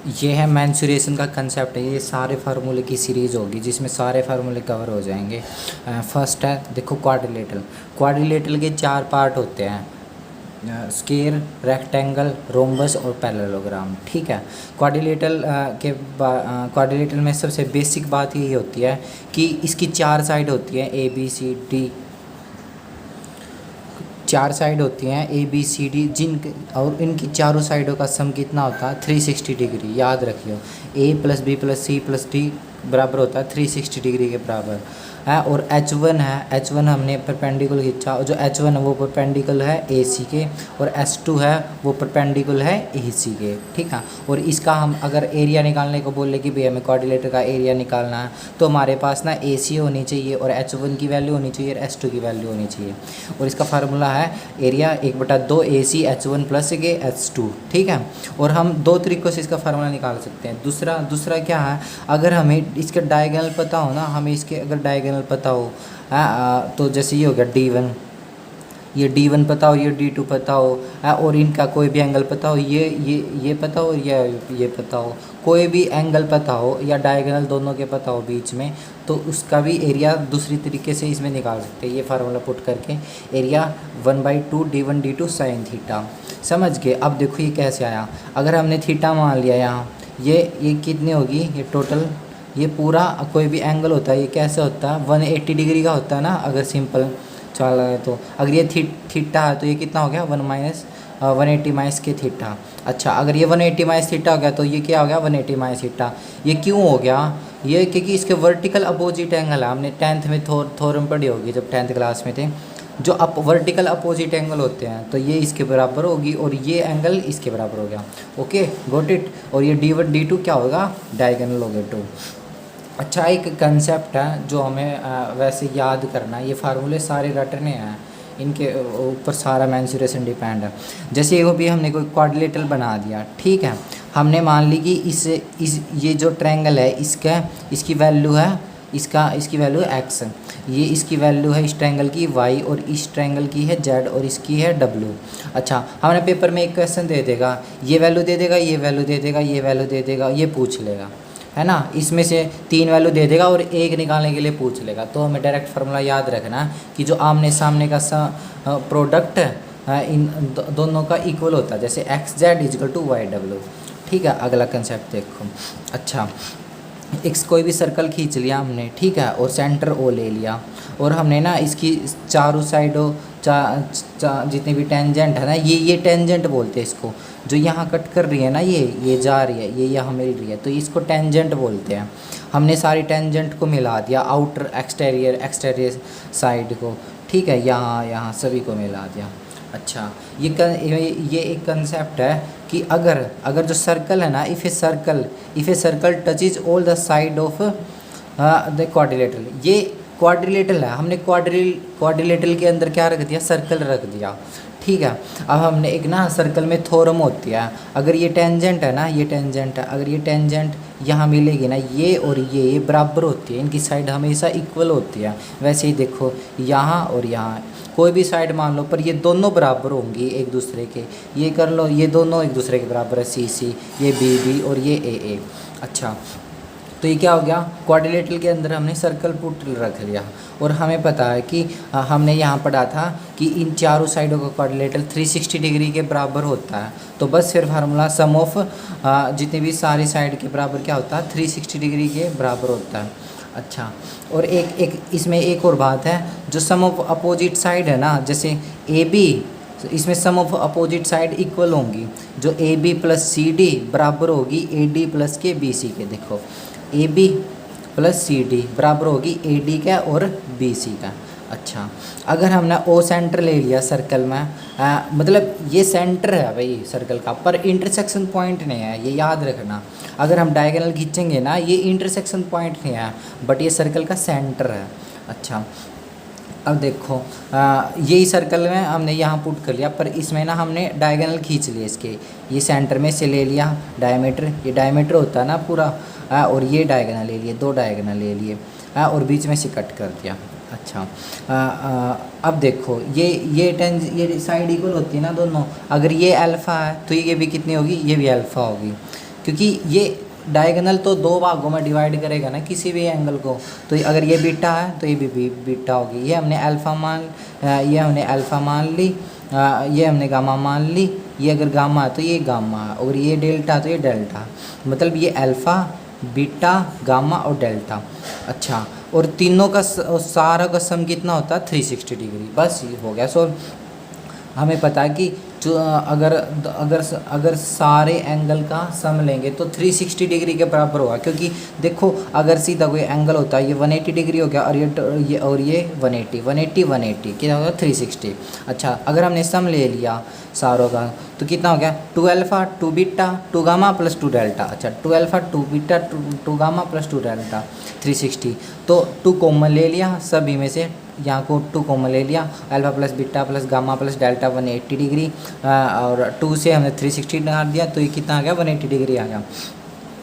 ये है मैंसुरेशन का कंसेप्ट है। ये सारे फार्मूले की सीरीज़ होगी जिसमें सारे फार्मूले कवर हो जाएंगे। फर्स्ट है देखो क्वाड्रिलेटरल। क्वाड्रिलेटरल के चार पार्ट होते हैं, स्क्वायर, रेक्टेंगल, रोम्बस और पैरेललोग्राम। ठीक है। क्वाड्रिलेटरल क्वाड्रिलेटरल में सबसे बेसिक बात यही होती है कि इसकी चार साइड होती है ए बी सी डी। चार साइड होती हैं ए बी सी डी, और इनकी चारों साइडों का सम कितना होता है 360 डिग्री। याद रखियो, A plus B plus C plus D बराबर होता है 360 डिग्री के बराबर है। और H1 है, H1 हमने परपेंडिकुलर खींचा, और जो H1 है वो परपेंडिकुलर है AC के, और S2 है वो परपेंडिकुलर है AC के। ठीक है। और इसका हम अगर एरिया निकालने को बोले कि भाई हमें क्वाड्रिलेटर का एरिया निकालना है, तो हमारे पास ना AC होनी चाहिए और H1 की वैल्यू होनी चाहिए और S2 की वैल्यू होनी चाहिए। और इसका फार्मूला है एरिया 1/2 AC H1 प्लस के H2। ठीक है। और हम दो तरीक़ों से इसका फार्मूला निकाल सकते हैं। दूसरा क्या है, अगर हमें इसके डायगोनल पता हो ना, हमें इसके अगर डायगोनल पता हो, तो जैसे ये हो गया D1, ये D1 पता हो, ये D2 पता हो, और इनका कोई भी एंगल पता हो, ये पता हो या ये पता हो, कोई भी एंगल पता हो या डायगोनल दोनों के पता हो बीच में, तो उसका भी एरिया दूसरी तरीके से इसमें निकाल सकते हैं। ये फार्मूला पुट करके area 1/2 D1 D2 sine theta. समझ गए। अब देखो ये कैसे आया। अगर हमने थीटा मान लिया यहाँ, ये कितनी होगी, ये टोटल, ये पूरा कोई भी एंगल होता है ये कैसे होता है 180 डिग्री का होता है ना, अगर सिंपल चला है तो। अगर ये थीटा है तो ये कितना हो गया 180 माइनस के थीटा। अच्छा, अगर ये 180 माइनस थीटा हो गया तो ये क्या हो गया 180 माइनस थीटा। ये क्यों हो गया, ये क्योंकि इसके वर्टिकल अपोजिट एंगल है। हमने 10th में थ्योरम पढ़ी होगी जब 10th क्लास में थे, जो वर्टिकल अपोजिट एंगल होते हैं, तो ये इसके बराबर होगी और ये एंगल इसके बराबर हो गया। Okay, got it. और ये D1 D2 क्या होगा, डायगोनल हो गया 2। अच्छा, एक कंसेप्ट है जो हमें वैसे याद करना है। ये फार्मूले सारे रटने हैं, इनके ऊपर सारा मैंसुरेशन डिपेंड है। जैसे ये भी हमने कोई क्वाड्रिलेटरल बना दिया, ठीक है। हमने मान ली कि ये जो ट्रायंगल है इसकी वैल्यू है, इसकी वैल्यू है x, ये इसकी वैल्यू है इस ट्रायंगल की y, और इस ट्रायंगल की है z, और इसकी है w। अच्छा, हमारे पेपर में एक क्वेश्चन दे देगा, ये वैल्यू दे देगा, ये वैल्यू दे देगा, ये वैल्यू दे देगा, ये पूछ लेगा, है ना। इसमें से 3 वैल्यू दे देगा और एक निकालने के लिए पूछ लेगा। तो हमें डायरेक्ट फार्मूला याद रखना कि जो आमने सामने का प्रोडक्ट इन दोनों का इक्वल होता है, जैसे XZ = YW। ठीक है। अगला कंसेप्ट देखो। अच्छा, कोई भी सर्कल खींच लिया हमने, ठीक है, और सेंटर O ले लिया, और हमने ना इसकी चारों साइडों जितने भी टेंजेंट है ना, ये टेंजेंट बोलते हैं इसको, जो यहाँ कट कर रही है ना, ये जा रही है, ये यहाँ मिल रही है, तो इसको टेंजेंट बोलते हैं। हमने सारी टेंजेंट को मिला दिया, आउटर एक्सटेरियर साइड को, ठीक है, यहाँ सभी को मिला दिया। अच्छा, ये एक कंसेप्ट है कि अगर जो सर्कल है ना, if a circle touches all the side of the quadrilateral, ये क्वाड्रिलेटरल है, हमने क्वाड्रिलेटरल के अंदर क्या रख दिया, सर्कल रख दिया। ठीक है। अब हमने एक ना सर्कल में थ्योरम होती है, अगर ये टेंजेंट है ना, ये टेंजेंट है, अगर ये टेंजेंट यहाँ मिलेगी ना, ये और ये बराबर होती है, इनकी साइड हमेशा इक्वल होती है। वैसे ही देखो, यहाँ और यहाँ कोई भी साइड मान लो, पर ये दोनों बराबर होंगी एक दूसरे के। ये कर लो, ये दोनों एक दूसरे के बराबर है, C ये B और ये A। अच्छा, तो ये क्या हो गया, क्वाड्रिलेटरल के अंदर हमने सर्कल पुट रख लिया, और हमें पता है कि हमने यहाँ पढ़ा था कि इन चारों साइडों का क्वाड्रिलेटरल 360 डिग्री के बराबर होता है। तो बस फिर फार्मूला सम ऑफ जितनी भी सारी साइड के बराबर क्या होता है 360 डिग्री के बराबर होता है। अच्छा, और एक इसमें एक और बात है, जो सम ऑफ अपोजिट साइड है ना, जैसे AB, इसमें सम ऑफ अपोजिट साइड इक्वल होंगी, जो AB + CD बराबर होगी AD + के BC के। देखो, AB + CD बराबर होगी AD का और BC का। अच्छा, अगर हमने O सेंटर ले लिया सर्कल में, मतलब ये सेंटर है भाई सर्कल का, पर इंटरसेक्शन पॉइंट नहीं है, ये याद रखना। अगर हम डायगोनल खींचेंगे ना, ये इंटरसेक्शन पॉइंट नहीं है, बट ये सर्कल का सेंटर है। अच्छा, अब देखो, यही सर्कल में हमने यहाँ पुट कर लिया, पर इसमें ना हमने डायगोनल खींच लिए इसके, ये सेंटर में से ले लिया डायमीटर, ये डायमीटर होता है ना पूरा, और ये डायगोनल ले लिए, 2 डायगोनल ले लिए, और बीच में से कट कर दिया। अच्छा, अब देखो, ये साइड इक्वल होती है ना दोनों, अगर ये अल्फ़ा है तो ये भी कितनी होगी, ये भी अल्फ़ा होगी। क्योंकि ये डायगोनल तो दो भागों में डिवाइड करेगा ना किसी भी एंगल को। तो अगर ये बीटा है तो ये भी बीटा होगी। ये हमने अल्फ़ा मान ली, ये हमने गामा मान ली। ये अगर गामा है तो ये गामा है, और ये डेल्टा तो ये डेल्टा। मतलब ये अल्फ़ा, बीटा, गामा और डेल्टा। अच्छा, और तीनों का सारा का सम कितना होता है 360 डिग्री। बस ये हो गया। सो हमें पता है कि जो अगर सारे एंगल का सम लेंगे तो 360 डिग्री के बराबर होगा। क्योंकि देखो अगर सीधा कोई एंगल होता है, ये 180 डिग्री हो गया, और ये 180 कितना होगा 360। अच्छा, अगर हमने सम ले लिया सारों का तो कितना हो गया 2 alpha 2 beta 2 gamma plus 2 delta. अच्छा, 2 alpha 2 beta 2 gamma plus 2 delta 360। तो 2 कॉमन ले लिया सभी में से, यहाँ को 2 कॉमन ले लिया, alpha plus beta plus gamma plus delta 180 degree, और 2 से हमने 360 निकाल दिया तो ये कितना आ गया 180 डिग्री आ गया।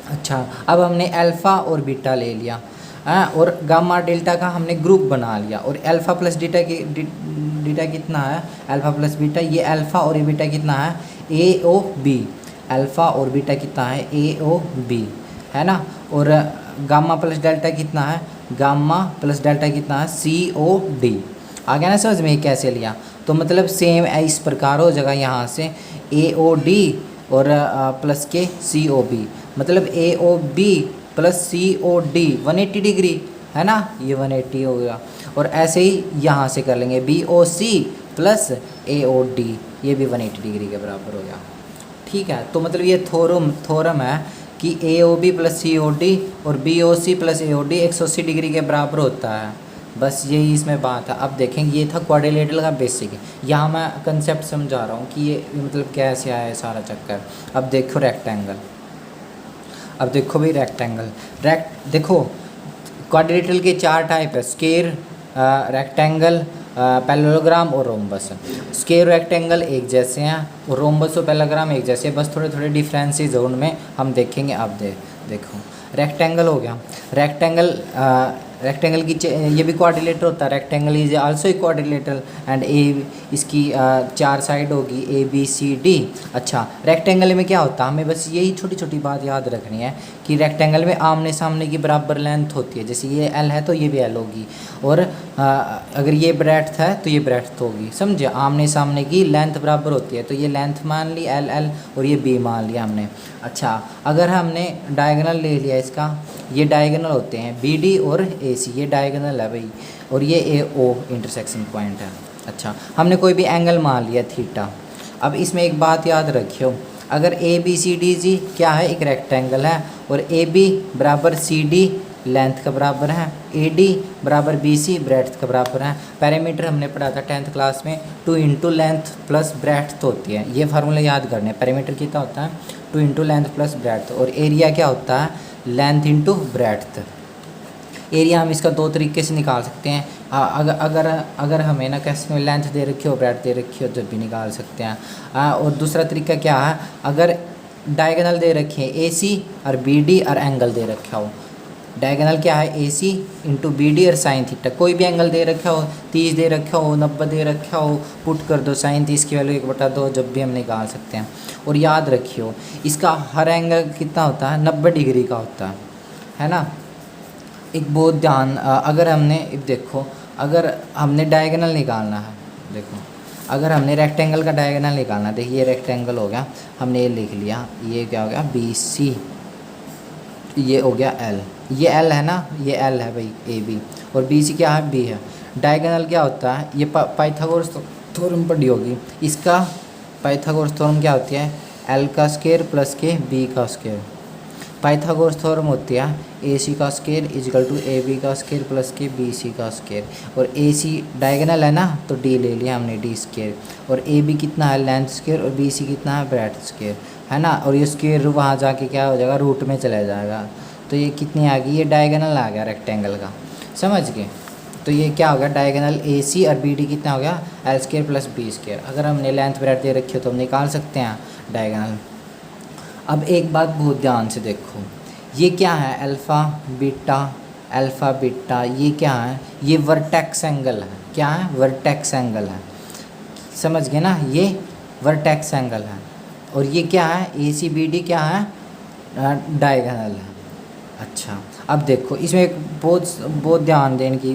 अच्छा, अब हमने अल्फ़ा और बीटा ले लिया, और गामा डेल्टा का हमने ग्रुप बना लिया, और अल्फ़ा प्लस बीटा कितना है, अल्फ़ा प्लस बीटा, ये अल्फ़ा और ये बीटा कितना है AOB। अल्फ़ा और बीटा कितना है AOB, है ना। और गामा प्लस डेल्टा कितना है, गामा प्लस डेल्टा कितना है COD। आ गया ना समझ में कैसे लिया। तो मतलब सेम इस प्रकार हो जाएगा यहाँ से AOD और प्लस के COB, मतलब AOB प्लस COD 180 डिग्री, है ना, ये 180 हो गया। और ऐसे ही यहाँ से कर लेंगे BOC प्लस AOD, ये भी 180 डिग्री के बराबर हो गया। ठीक है, तो मतलब ये थोरम है कि AOB प्लस COD और BOC प्लस AOD 180 डिग्री के बराबर होता है। बस यही इसमें बात है। अब देखेंगे, ये था क्वाड्रिलेटरल का बेसिक। यहाँ मैं कंसेप्ट समझा रहा हूँ कि ये मतलब कैसे आया है सारा चक्कर। अब देखो रेक्टेंगल, अब देखो भाई रेक्टेंगल, देखो क्वाड्रिलेटरल के 4 टाइप है, स्क्वायर, रेक्टेंगल, पैरेललोग्राम और रोम्बस। स्क्वायर रेक्टेंगल एक जैसे हैं और रोम्बस और पैरेललोग्राम एक जैसे, बस थोड़े थोड़े डिफरेंसेस है उनमें, हम देखेंगे। अब देखो रेक्टेंगल हो गया, रेक्टेंगल की ये भी क्वाड्रिलेटर होता है। Rectangle is also a quadrilateral and इसकी 4 साइड होगी ABCD। अच्छा, रेक्टेंगल में क्या होता है, हमें बस यही छोटी छोटी बात याद रखनी है कि रेक्टेंगल में आमने सामने की बराबर लेंथ होती है। जैसे ये L है तो ये भी L होगी, और अगर ये ब्रेड्थ है तो ये ब्रेड्थ होगी। समझे, आमने सामने की लेंथ बराबर होती है, तो ये लेंथ मान ली L और ये B मान लिया हमने। अच्छा, अगर हमने डायगोनल ले लिया इसका, ये डायगोनल होते हैं BD और AC, ये डायगोनल है भाई, और ये AO इंटरसेक्शन पॉइंट है। अच्छा, हमने कोई भी एंगल मान लिया थीटा। अब इसमें एक बात याद रखियो, अगर ABCDG क्या है, एक रेक्टेंगल है, और AB बराबर CD लेंथ का बराबर है, AD बराबर BC ब्रेड्थ का बराबर है। पैरामीटर हमने पढ़ा था 10th क्लास में, 2 इंटू लेंथ प्लस ब्रेड्थ होती है। ये फार्मूला याद करने। पैरामीटर कितना होता है 2 इंटू लेंथ प्लस ब्रेड्थ, और एरिया क्या होता है लेंथ इंटू ब्रेड्थ। एरिया हम इसका 2 तरीके से निकाल सकते हैं। अगर हमें ना कैसे में लेंथ दे रखी हो ब्रेड्थ दे रखी हो जब भी निकाल सकते हैं। और दूसरा तरीका क्या है, अगर डायगोनल दे रखे हैं AC और BD और एंगल दे रखा हो। डायगोनल क्या है AC इंटू BD और साइन थीटा। कोई भी एंगल दे रखा हो, 30 दे रखा हो, 90 दे रखा हो, पुट कर दो साइन 30 की वैल्यू 1/2 जब भी हम निकाल सकते हैं। और याद रखियो इसका हर एंगल कितना होता है 90 डिग्री का होता है ना। एक बहुत ध्यान, अगर हमने देखो, अगर हमने डायगोनल निकालना है, देखो अगर हमने रेक्टेंगल का डायगोनल निकालना है, देखिए ये रेक्टेंगल हो गया, हमने ये लिख लिया, ये क्या हो गया BC, ये हो गया L, ये L है ना, ये L है भाई AB, और BC क्या है B है। डायगोनल क्या होता है, ये पाइथागोरस थ्योरम पढ़ी होगी, इसका पाइथागोरस थ्योरम क्या होती है L का स्क्वायर प्लस के B का स्क्वायर। पाइथागोरस थ्योरम होती है AC का स्क्वायर इजिकल टू AB का स्क्वायर प्लस के BC का स्क्वायर। और AC डायगोनल है ना तो D ले लिया हमने D स्क्वायर, और AB कितना है लेंथ स्क्वायर, और BC कितना है ब्रेड्थ स्क्वायर, है ना। और ये स्क्वायर वहाँ जाके क्या हो जाएगा रूट में चला जाएगा। तो ये कितनी आ गई, ये डायगोनल आ गया रेक्टेंगल का, समझ गए। तो ये क्या हो गया डायगोनल AC और BD कितना हो गया L square plus B square. अगर हमने लेंथ ब्रेड्थ दे रखी हो तो हम निकाल सकते हैं डायगोनल। अब एक बात बहुत ध्यान से देखो, ये क्या है अल्फ़ा बीटा, ये क्या है, ये वर्टेक्स एंगल है। क्या है वर्टेक्स एंगल है, समझ गए ना, ये वर्टेक्स एंगल है। और ये क्या है AC BD क्या है डायगोनल है। अच्छा, अब देखो इसमें एक बहुत बहुत ध्यान देने की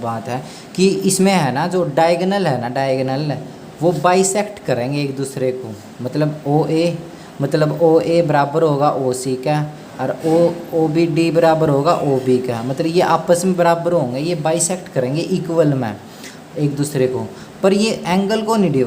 बात है कि इसमें है ना जो डायगोनल है ना, डायगोनल है वो बाइसेक्ट करेंगे एक दूसरे को। मतलब ओ ए, मतलब ओ ए बराबर होगा ओ सी का, और ओ बी डी बराबर होगा ओ बी का। मतलब ये आपस में बराबर होंगे, ये बाइसेक्ट करेंगे इक्वल में एक दूसरे को। पर ये एंगल को नहीं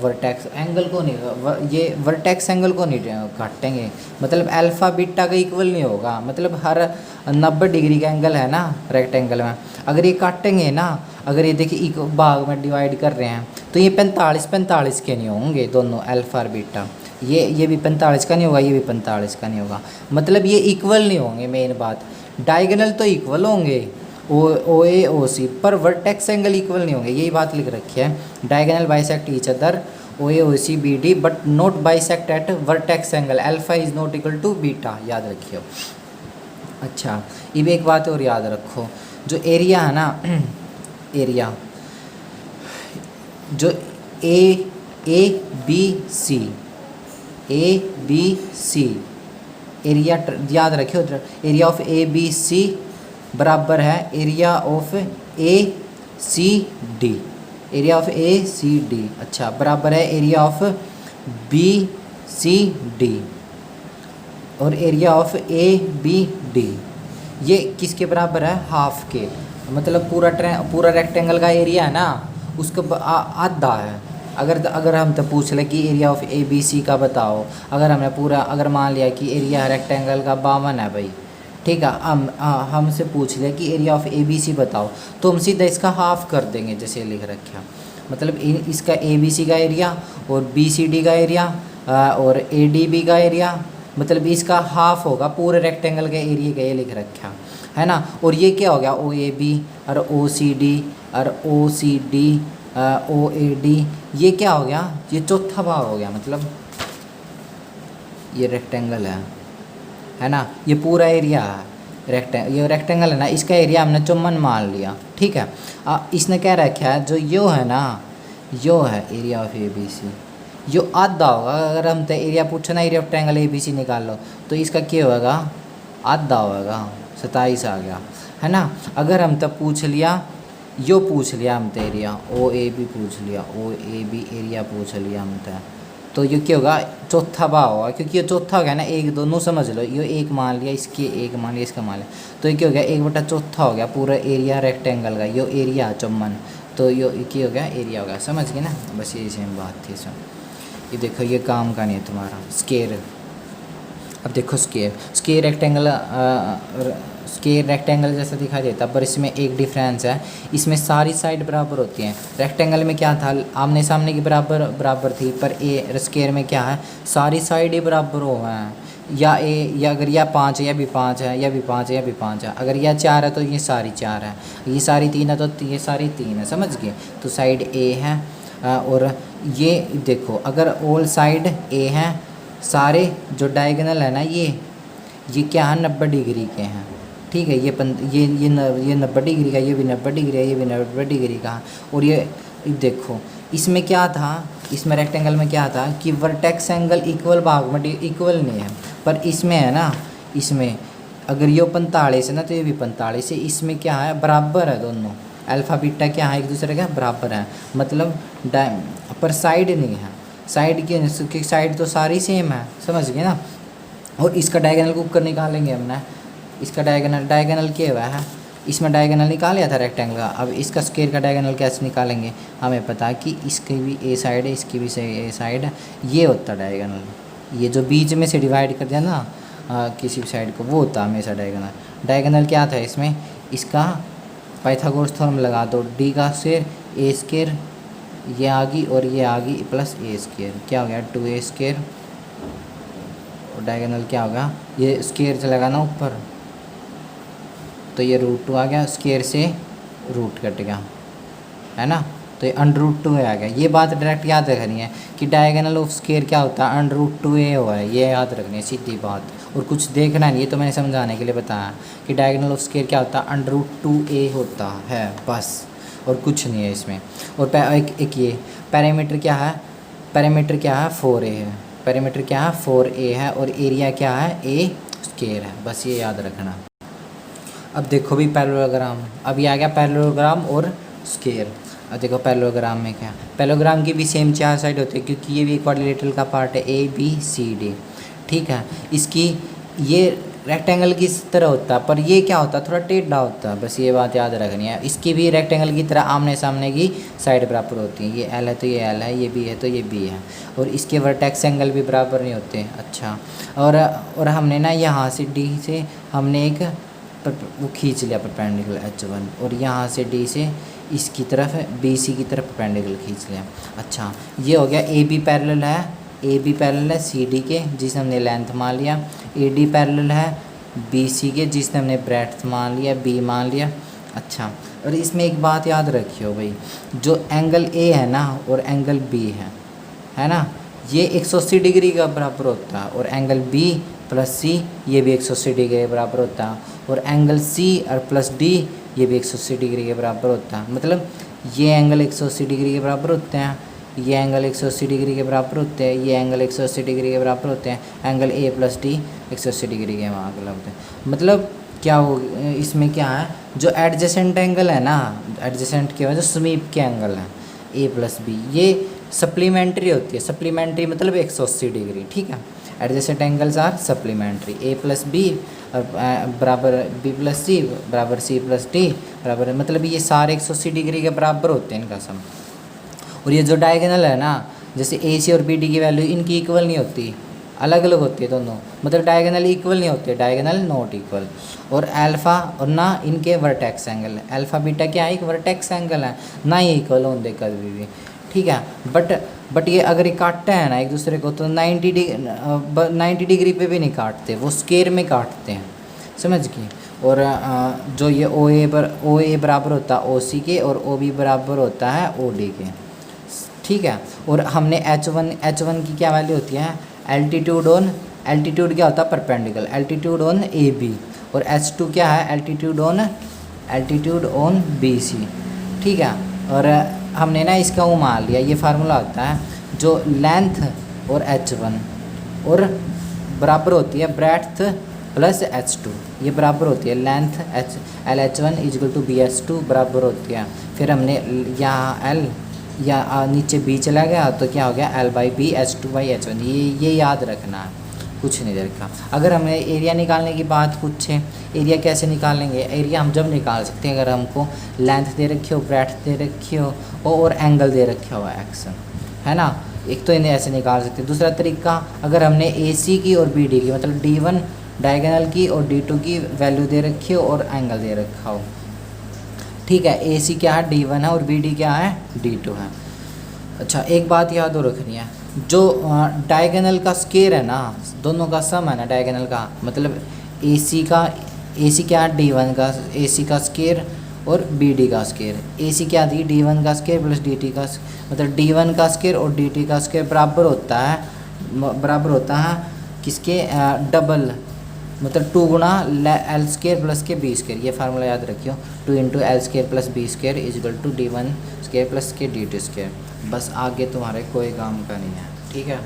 वर्टेक्स एंगल को नहीं, ये वर्टेक्स एंगल को नहीं काटेंगे। मतलब अल्फ़ा बीटा का इक्वल नहीं होगा। मतलब हर 90 डिग्री का एंगल है ना रेक्टेंगल में, अगर ये काटेंगे ना, अगर ये देखिए एक भाग में डिवाइड कर रहे हैं तो ये 45 के नहीं होंगे दोनों, अल्फ़ा और बीटा। ये भी 45 का नहीं होगा, ये भी 45 का नहीं होगा। मतलब ये इक्वल नहीं होंगे। मेन बात, डायगोनल तो इक्वल होंगे ओ ए ओ सी, पर वर्टेक्स एंगल इक्वल नहीं होंगे। यही बात लिख रखी है, diagonal bisect each other O A O C B D but not bisect at vertex angle alpha is not equal to beta, याद रखियो। अच्छा, ये भी एक बात और याद रखो, जो एरिया है ना, एरिया जो ए बी सी एरिया याद रखियो, area of A B C बराबर है area of A C D, area of A C D. अच्छा, बराबर है area of B C D और area of A B D. ये किसके बराबर है? हाफ के। मतलब पूरा रेक्टेंगल का एरिया है ना, उसका आधा है। अगर हम तो पूछ ले कि area of A B C का बताओ, अगर हमने पूरा, अगर मान लिया कि एरिया रेक्टेंगल का 52 है भाई, ठीक है, हमसे पूछ लिया कि area of A B C बताओ, तो हम सीधा इसका हाफ कर देंगे जैसे लिख रखा। मतलब इसका ए बी सी का एरिया और बी सी डी का एरिया और ए डी बी का एरिया, मतलब इसका हाफ होगा पूरे रेक्टेंगल के एरिया का, ये लिख रखा है ना। और ये क्या हो गया? ओ ए बी और ओ सी डी और ओ C D O A D, ये क्या हो गया? ये चौथा भाग हो गया। मतलब ये रेक्टेंगल है ना, ये पूरा एरिया है ये रेक्टेंगल है ना, इसका एरिया हमने चुम्बन मान लिया, ठीक है। इसने क्या रखा है, जो यो है ना, यो है area of A B C, यो आधा होगा। अगर हम तो एरिया पूछो ना, area of triangle A B C निकाल लो, तो इसका क्या होगा? आधा होगा, 27 आ गया, है ना। अगर हम तब पूछ लिया, यो पूछ लिया हम तो एरिया ओ ए बी पूछ लिया, ओ ए बी एरिया पूछ लिया हम तो ये क्या होगा? चौथा भाग होगा, क्योंकि ये चौथा हो गया ना, एक दोनों समझ लो, ये एक मान लिया, इसके एक मान लिया, इसका मान लिया, तो ये क्या हो गया? 1/4 हो गया पूरा एरिया रेक्टेंगल का, यो एरिया चुम्बन, तो यो क्या हो गया? एरिया हो गया। समझ गए ना? बस ये सेम बात थी इसमें। ये देखो, ये काम का नहीं है तुम्हारा स्केयर। अब देखो स्केयर रेक्टेंगल जैसा दिखाई देता, पर इसमें एक डिफरेंस है, इसमें सारी साइड बराबर होती हैं। रेक्टेंगल में क्या था? आमने सामने की बराबर थी, पर स्केयर में क्या है? सारी साइड ही बराबर हो हैं। या अगर यह 5 है, यह भी 5 है, यह भी 5 है, यह भी 5 है। अगर यह 4 है तो ये सारी 4 है, ये सारी 3 है तो ये सारी 3 है। समझ गए? तो साइड ए है, और ये देखो, अगर ऑल साइड ए हैं, सारे जो डायगोनल है ना, ये क्या है? 90 डिग्री के हैं, ठीक है। ये 90 डिग्री का, ये भी 90 डिग्री है, ये भी 90 डिग्री का। और ये देखो, इसमें क्या था? इसमें रेक्टेंगल में क्या था कि वर्टेक्स एंगल इक्वल भाग में इक्वल नहीं है, पर इसमें है ना, इसमें अगर ये 45 है ना, तो ये भी 45 है। इसमें क्या है? बराबर है दोनों, अल्फ़ा बीटा क्या है? एक दूसरे के बराबर है। मतलब पर साइड नहीं है, साइड की साइड तो सारी सेम है। समझ गए ना? और इसका डायगोनल को ऊपर निकालेंगे हमने, इसका डायगोनल क्या हुआ है? इसमें डायगोनल निकाल लिया था रेक्टेंगल का। अब इसका स्क्वायर का डायगोनल कैसे निकालेंगे? हमें पता है कि इसकी भी ए साइड है, इसकी भी ए साइड है, ये होता डायगोनल। ये जो बीच में से डिवाइड कर दिया ना किसी भी साइड को, वो होता हमेशा डायगोनल। डायगोनल क्या था इसमें? इसका पाइथागोरस थ्योरम लगा दो, डी का स्क्वायर ए स्क्वायर, ये आ गई और ये आ गई प्लस ए स्क्वायर, क्या हो गया? 2a square. और डायगोनल क्या होगा? ये स्क्वायर चलेगा ना ऊपर, तो ये √2 आ गया, स्क्वायर से रूट कट गया, है ना। तो ये √2 आ गया। ये बात डायरेक्ट याद रखनी है कि डायगोनल ऑफ स्क्वायर क्या होता है? √2a हुआ है, ये याद रखनी है, सीधी बात। और कुछ देखना नहीं, ये तो मैंने समझाने के लिए बताया कि डायगोनल ऑफ स्क्वायर क्या होता है? √2a होता है, बस, और कुछ नहीं है इसमें। और एक ये पैरामीटर क्या है? पैरामीटर क्या है? 4a है। पेरीमीटर क्या है 4a है और एरिया क्या है a स्क्वायर है, बस ये याद रखना। अब देखो भी पैरेललोग्राम, अब ये आ गया पैरेललोग्राम और स्क्वायर। अब देखो पैरेललोग्राम में क्या, पैरेललोग्राम की भी सेम 4 साइड होती है क्योंकि ये भी क्वाड्रिलेटरल का पार्ट है ABCD, ठीक है। इसकी ये रेक्टेंगल की तरह होता है पर ये क्या होता है थोड़ा टेढ़ा होता है, बस ये बात याद रखनी है। इसकी भी रेक्टेंगल की तरह आमने सामने की साइड बराबर होती है, ये L है तो ये L है, ये B है तो ये B है, और इसके वर्टेक्स एंगल भी बराबर नहीं होते। अच्छा, और हमने ना यहाँ से D से हमने एक वो खींच लिया परपेंडिकुलर H1, और यहाँ से D से इसकी तरफ BC की तरफ परपेंडिकुलर खींच लिया। अच्छा, ये हो गया AB पैरेलल है, AB पैरेलल है CD के जिसने हमने लेंथ मान लिया, AD पैरेलल है BC के जिसने हमने ब्रेड्थ मान लिया, B मान लिया। अच्छा, और इसमें एक बात याद रखियो भाई, जो एंगल A है ना और एंगल B है ना, ये 180 डिग्री का बराबर होता है, और एंगल B प्लस C ये भी 180 डिग्री के बराबर होता है, और एंगल C और प्लस D ये भी 180 डिग्री के बराबर होता है। मतलब ये एंगल 180 डिग्री के बराबर होते हैं, ये एंगल 180 डिग्री के बराबर होते हैं, ये एंगल 180 डिग्री के बराबर होते हैं, angle A plus D 180 degree के वहाँ के होते हैं। मतलब क्या हो, इसमें क्या है, जो एडजेसेंट एंगल है ना, एडजेसेंट के वजह समीप के एंगल है A प्लस B, ये सप्लीमेंट्री होती है। सप्लीमेंट्री मतलब 180 डिग्री, ठीक है। Adjacent angles are supplementary, A plus B और बराबर B प्लस C बराबर C प्लस D बराबर, मतलब ये सारे 180 डिग्री के बराबर होते हैं इनका सम। और ये जो डायगोनल है ना, जैसे AC और BD की वैल्यू इनकी इक्वल नहीं होती, अलग अलग होती है दोनों, मतलब डायगोनल इक्वल नहीं होते, डायगोनल नॉट इक्वल। और अल्फ़ा और ना इनके वर्टेक्स एंगल, अल्फ़ा बीटा क्या है, एक वर्टेक्स एंगल है, ना ये इक्वल होंगे कभी भी, ठीक है। बट ये अगर ये काटते हैं ना एक दूसरे को तो 90 डिग्री पे भी नहीं काटते, वो स्क्वायर में काटते हैं, समझ गए। और जो ये OA बराबर होता है OC के, और OB बराबर होता है OD के, ठीक है। और हमने H1 की क्या वैल्यू होती है, एल्टीट्यूड क्या होता है परपेंडिकुलर, एल्टीट्यूड ऑन AB, और H2 क्या है, एल्टीट्यूड ऑन BC, ठीक है। और हमने ना इसका वो मान लिया, ये फार्मूला होता है जो लेंथ और H1 और बराबर होती है ब्रेड्थ प्लस H2, ये बराबर होती है length LH1 equal to BH2 बराबर होती है। फिर हमने यहाँ L या नीचे B चला गया तो क्या हो गया L/B H2/H1, ये याद रखना है, कुछ नहीं रखा। अगर हमें एरिया निकालने की बात पूछे, एरिया कैसे निकालेंगे, एरिया हम जब निकाल सकते हैं अगर हमको लेंथ दे रखी हो, ब्रेड्थ दे रखी हो और एंगल दे रखा हुआ एक्स, है ना। एक तो इन्हें ऐसे निकाल सकते हैं। दूसरा तरीका, अगर हमने AC की और BD की मतलब D1 डायगोनल की और D2 की वैल्यू दे रखी हो और एंगल दे रखा हो, ठीक है। AC क्या है D1 है और BD क्या है D2 है। अच्छा, एक बात याद हो रखनी है, जो डायगोनल का स्क्वायर है ना, दोनों का सम है ना डायगोनल का, मतलब AC क्या है D1 का AC का स्क्वायर और BD का स्क्वायर। AC क्या थी D1 का स्क्वायर प्लस DT का, मतलब D1 का स्क्वायर और DT का स्क्वायर बराबर होता है किसके डबल, मतलब 2 गुना L स्क्वायर प्लस के B स्क्वायर। ये फार्मूला याद रखियो, 2 into L square plus B square equal to D1 square plus के DT स्क्वायर। बस आगे तुम्हारे कोई काम का नहीं है, ठीक है।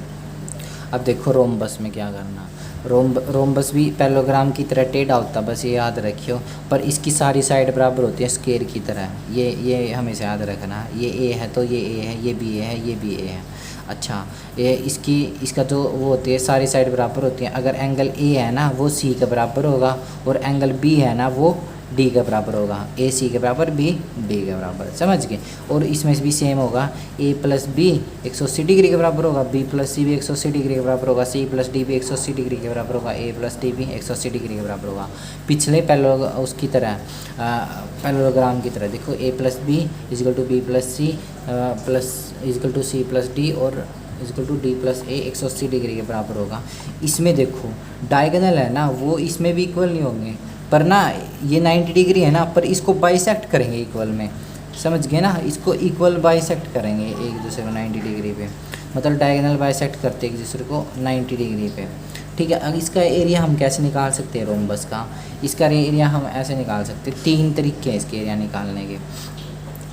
अब देखो रोम्बस में क्या करना, रोम्बस भी पैरेललोग्राम की तरह टेढ़ा होता है, बस ये याद रखियो, पर इसकी सारी साइड बराबर होती है स्क्वायर की तरह, ये हमेशा याद रखना है। ये A है तो ये A है, ये B है, ये भी A है। अच्छा, ये इसका जो वो होती है सारी साइड बराबर होती है। अगर एंगल A है ना वो C के बराबर होगा, और एंगल B है ना वो D के बराबर होगा, AC के बराबर B D के बराबर, समझ गए। और इसमें भी सेम होगा, A प्लस B 180 डिग्री के बराबर होगा, B प्लस C भी 180 डिग्री के बराबर होगा, C प्लस D भी 180 डिग्री के बराबर होगा, A प्लस D भी 180 डिग्री के बराबर होगा। पिछले उसकी तरह पैरेललोग्राम की तरह देखो, A plus B equal to B plus C plus equal to C plus D और equal to D plus A 180 degree के बराबर होगा। इसमें देखो डायगोनल है ना वो इसमें भी इक्वल नहीं होंगे, पर ना ये 90 डिग्री है ना, पर इसको बाइसेक्ट करेंगे इक्वल में, समझ गए ना। इसको इक्वल बाइसेक्ट करेंगे एक दूसरे को 90 डिग्री पे, मतलब डायगोनल बाइसेक्ट करते एक दूसरे को 90 डिग्री पे, ठीक है। अब इसका एरिया हम कैसे निकाल सकते हैं रोम्बस का, इसका एरिया हम ऐसे निकाल सकते हैं, 3 तरीके हैं इसके एरिया निकालने के।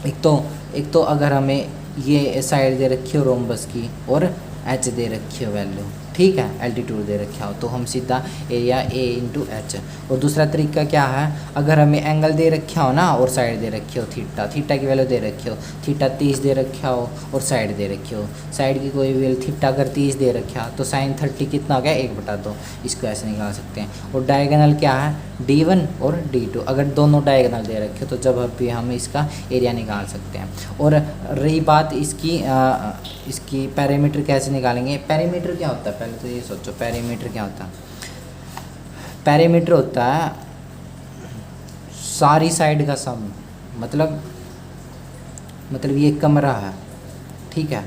एक तो अगर हमें ये साइड दे रखी हो रोम्बस की और एच दे रखी हो वैल्यू, ठीक है, एल्टीट्यूड दे रखा हो, तो हम सीधा एरिया ए इंटू एच। और दूसरा तरीका क्या है, अगर हमें एंगल दे रखा हो ना और साइड दे रखी हो थीटा, थीटा की वैल्यू दे रखी हो, थीटा 30 दे रखा हो और साइड दे रखी हो, साइड की कोई वैल्यू थीटा अगर 30 दे रखा तो साइन 30 कितना हो गया 1/2, इसको ऐसे निकाल सकते हैं। और डायगोनल क्या है D1 और D2, अगर दोनों डायगोनल दे रखे हो तो जब भी हम इसका एरिया निकाल सकते हैं। और रही बात इसकी पैरामीटर कैसे निकालेंगे, पैरामीटर क्या होता है, पहले तो ये सोचो पैरामीटर क्या होता है। पैरामीटर होता है सारी साइड का सम, मतलब ये एक कमरा है, ठीक है,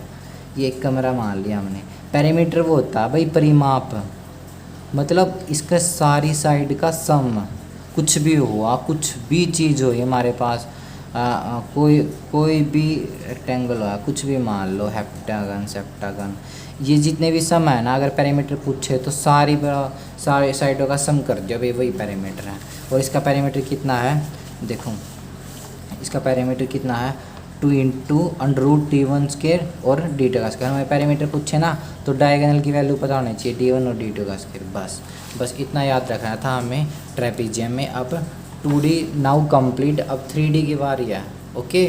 ये एक कमरा मान लिया हमने। पैरामीटर वो होता है भाई परिमाप, मतलब इसका सारी साइड का सम, कुछ भी हुआ, कुछ भी चीज़ हो हमारे पास, कोई भी रेक्टेंगल हो, कुछ भी मान लो, हेप्टागन सेप्टागन, ये जितने भी सम है ना, अगर पैरामीटर पूछे तो सारी साइडों का सम कर दिया भाई, वही पैरामीटर है। और इसका पैरामीटर कितना है, देखो इसका पैरामीटर कितना है 2 इंटू √T1² और D2 का स्क्वायर। हमें पैरामीटर पूछे ना तो डायगोनल की वैल्यू पता होनी चाहिए D1 और D2 का स्क्वायर, बस इतना याद रखना था हमें ट्रेपीजियम में। अब 2D नाउ कंप्लीट, अब 3D की बारी है, ओके।